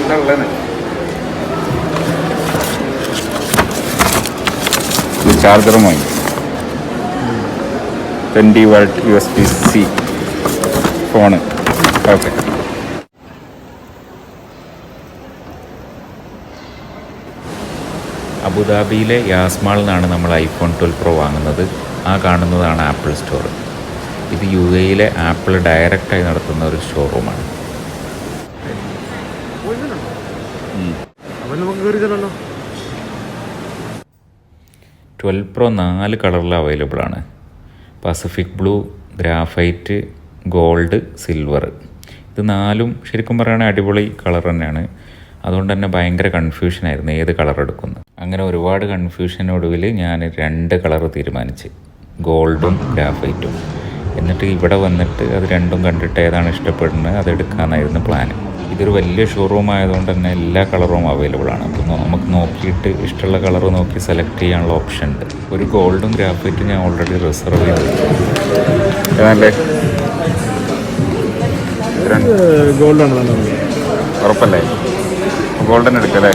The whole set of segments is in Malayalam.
എന്താ ഉള്ളത്? ചാർജറും വാങ്ങി 20 വാട്ട് USB-C ഫോണ്. ഓക്കെ. അബുദാബിയിലെ യാസ്മാളിൽ നിന്നാണ് നമ്മൾ iPhone 12 Pro വാങ്ങുന്നത്. ആ കാണുന്നതാണ് ആപ്പിൾ സ്റ്റോർ. ഇത് UAE-ലെ ആപ്പിൾ ഡയറക്റ്റായി നടത്തുന്ന ഒരു ഷോറൂമാണ്. 12 Pro 4 കളറിൽ അവൈലബിൾ ആണ്. Pacific blue, graphite, gold, silver. ഇത് 4ഉം ശരിക്കും പറയുകയാണെങ്കിൽ അടിപൊളി കളർ തന്നെയാണ്. അതുകൊണ്ട് തന്നെ ഭയങ്കര കൺഫ്യൂഷനായിരുന്നു ഏത് കളർ എടുക്കുന്നു. അങ്ങനെ ഒരുപാട് കൺഫ്യൂഷനൊടുവിൽ ഞാൻ 2 കളർ തീരുമാനിച്ച്, ഗോൾഡും ഗ്രാഫൈറ്റും. എന്നിട്ട് ഇവിടെ വന്നിട്ട് അത് രണ്ടും കണ്ടിട്ട് ഏതാണ് ഇഷ്ടപ്പെടുന്നത് അതെടുക്കാമെന്നായിരുന്നു പ്ലാൻ. ഇതൊരു വലിയ ഷോറൂം ആയതുകൊണ്ട് തന്നെ എല്ലാ കളറും അവൈലബിൾ ആണ്. അപ്പോൾ നമുക്ക് നോക്കിയിട്ട് ഇഷ്ടമുള്ള കളർ നോക്കി സെലക്ട് ചെയ്യാനുള്ള ഓപ്ഷൻ ഉണ്ട്. ഒരു ഗോൾഡും ഗ്രാഫൈറ്റും ഞാൻ ഓൾറെഡി റിസർവ് ചെയ്തു. ഉറപ്പല്ലേ? ഗോൾഡൻ എടുക്കല്ലേ?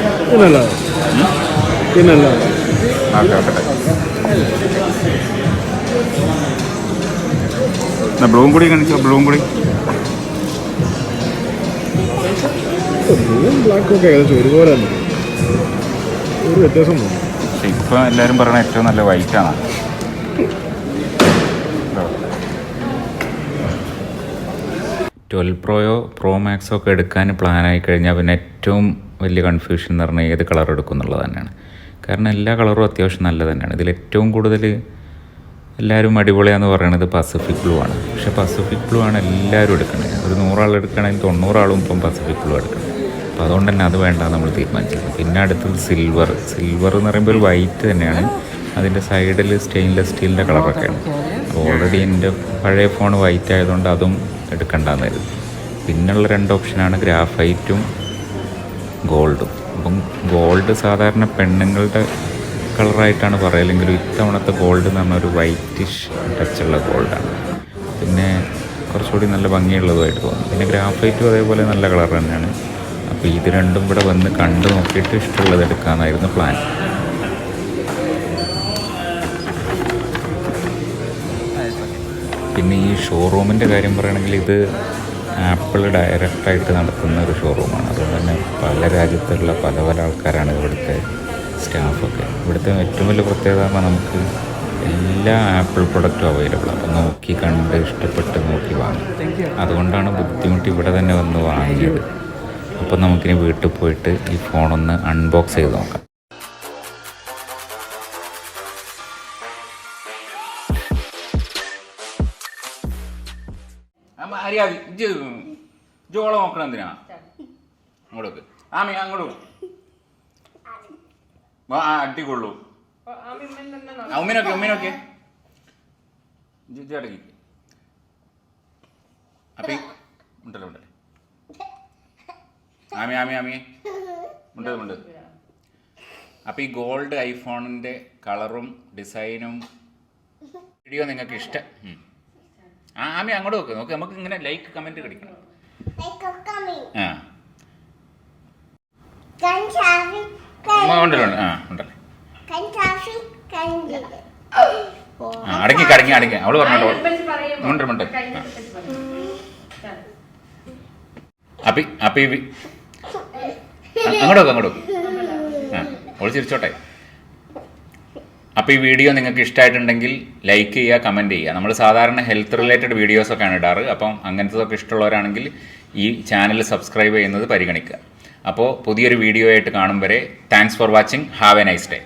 ബ്ലൂം കൂടി കാണിച്ചോ. ബ്ലൂം കൂടി ഇപ്പൊ എല്ലാരും പറയണ ഏറ്റവും നല്ല വൈറ്റ് ആണ്. 12 Proയോ Pro Maxോ ഒക്കെ എടുക്കാൻ പ്ലാനായി കഴിഞ്ഞാൽ പിന്നെ ഏറ്റവും വലിയ കൺഫ്യൂഷൻ എന്ന് പറഞ്ഞാൽ ഏത് കളർ എടുക്കും എന്നുള്ളത് തന്നെയാണ്. കാരണം എല്ലാ കളറും അത്യാവശ്യം നല്ല തന്നെയാണ്. ഇതിൽ ഏറ്റവും കൂടുതൽ എല്ലാവരും അടിപൊളിയാന്ന് പറയുന്നത് പസഫിക് ബ്ലൂ ആണ്. പക്ഷേ പസഫിക് ബ്ലൂ ആണ് എല്ലാവരും എടുക്കുന്നത്. ഒരു 100 ആൾ എടുക്കുകയാണെങ്കിൽ 90 ആളും ഇപ്പം പസഫിക് ബ്ലൂ എടുക്കുന്നത്. അപ്പോൾ അതുകൊണ്ട് തന്നെ അത് വേണ്ട നമ്മൾ തീരുമാനിച്ചത്. പിന്നെ അടുത്തത് സിൽവർ. സിൽവർ എന്ന് പറയുമ്പോൾ ഒരു വൈറ്റ് തന്നെയാണ്. അതിൻ്റെ സൈഡിൽ സ്റ്റെയിൻലെസ് സ്റ്റീലിൻ്റെ കളറൊക്കെയാണ്. അപ്പോൾ ഓൾറെഡി എൻ്റെ പഴയ ഫോൺ വൈറ്റ് ആയതുകൊണ്ട് അതും എടുക്കണ്ടെന്നായിരുന്നു. പിന്നുള്ള 2 ഓപ്ഷനാണ് ഗ്രാഫൈറ്റും ഗോൾഡും. അപ്പം ഗോൾഡ് സാധാരണ പെണ്ണുങ്ങളുടെ കളറായിട്ടാണ് പറയലെങ്കിലും ഇത്തവണത്തെ ഗോൾഡ് എന്ന് പറഞ്ഞാൽ ഒരു വൈറ്റിഷ് ടച്ചുള്ള ഗോൾഡാണ്. പിന്നെ കുറച്ചുകൂടി നല്ല ഭംഗിയുള്ളതുമായിട്ട് തോന്നും. പിന്നെ ഗ്രാഫൈറ്റും അതേപോലെ നല്ല കളർ തന്നെയാണ്. അപ്പോൾ ഇത് രണ്ടും ഇവിടെ വന്ന് കണ്ടു നോക്കിയിട്ട് ഇഷ്ടമുള്ളത് എടുക്കാമെന്നായിരുന്നു പ്ലാൻ. പിന്നെ ഈ ഷോറൂമിൻ്റെ കാര്യം പറയുകയാണെങ്കിൽ ഇത് ആപ്പിൾ ഡയറക്റ്റായിട്ട് നടത്തുന്ന ഒരു ഷോറൂമാണ്. അതുകൊണ്ട് തന്നെ പല രാജ്യത്തുള്ള പല ആൾക്കാരാണ് ഇവിടുത്തെ സ്റ്റാഫൊക്കെ. ഇവിടുത്തെ ഏറ്റവും വലിയ പ്രത്യേകത പറഞ്ഞാൽ നമുക്ക് എല്ലാ ആപ്പിൾ പ്രൊഡക്റ്റും അവൈലബിൾ ആണ്. അപ്പോൾ നോക്കി കണ്ട് ഇഷ്ടപ്പെട്ട് നോക്കി വാങ്ങും. അതുകൊണ്ടാണ് ബുദ്ധിമുട്ട് ഇവിടെ തന്നെ വന്ന് വാങ്ങിയത്. അപ്പോൾ നമുക്കിനി വീട്ടിൽ പോയിട്ട് ഈ ഫോണൊന്ന് അൺബോക്സ് ചെയ്ത് നോക്കാം. ജോളെ നോക്കണം എന്തിനാ? അങ്ങോട്ട് ആമി അങ്ങോട്ട് അടികൊള്ളൂ. ഉമ്മിനൊക്കെ അടങ്ങി. അപ്പൊ ഉണ്ടല്ലോ ആമി ഉണ്ട്. അപ്പൊ ഈ ഗോൾഡ് ഐഫോണിന്റെ കളറും ഡിസൈനും വീഡിയോ നിങ്ങൾക്ക് ഇഷ്ടം? ആമി അങ്ങോട്ട് നോക്ക്. നമുക്ക് ഇങ്ങനെ ലൈക്ക് കമന്റ് കടിക്കണം. ഉണ്ടല്ലോ. അടങ്ങി അവള് പറഞ്ഞോ. ഉണ്ട്. അപ്പി അങ്ങോട്ട് അവള് ചിരിച്ചോട്ടെ. അപ്പോൾ ഈ വീഡിയോ നിങ്ങൾക്ക് ഇഷ്ടമായിട്ടുണ്ടെങ്കിൽ ലൈക്ക് ചെയ്യുക, കമൻറ്റ് ചെയ്യുക. നമ്മൾ സാധാരണ ഹെൽത്ത് റിലേറ്റഡ് വീഡിയോസൊക്കെയാണ് ഇടാറ്. അപ്പം അങ്ങനത്തതൊക്കെ ഇഷ്ടമുള്ളവരാണെങ്കിൽ ഈ ചാനൽ സബ്സ്ക്രൈബ് ചെയ്യുന്നത് പരിഗണിക്കുക. അപ്പോൾ പുതിയൊരു വീഡിയോ ആയിട്ട് കാണും വരെ thanks for watching. Have A nice day.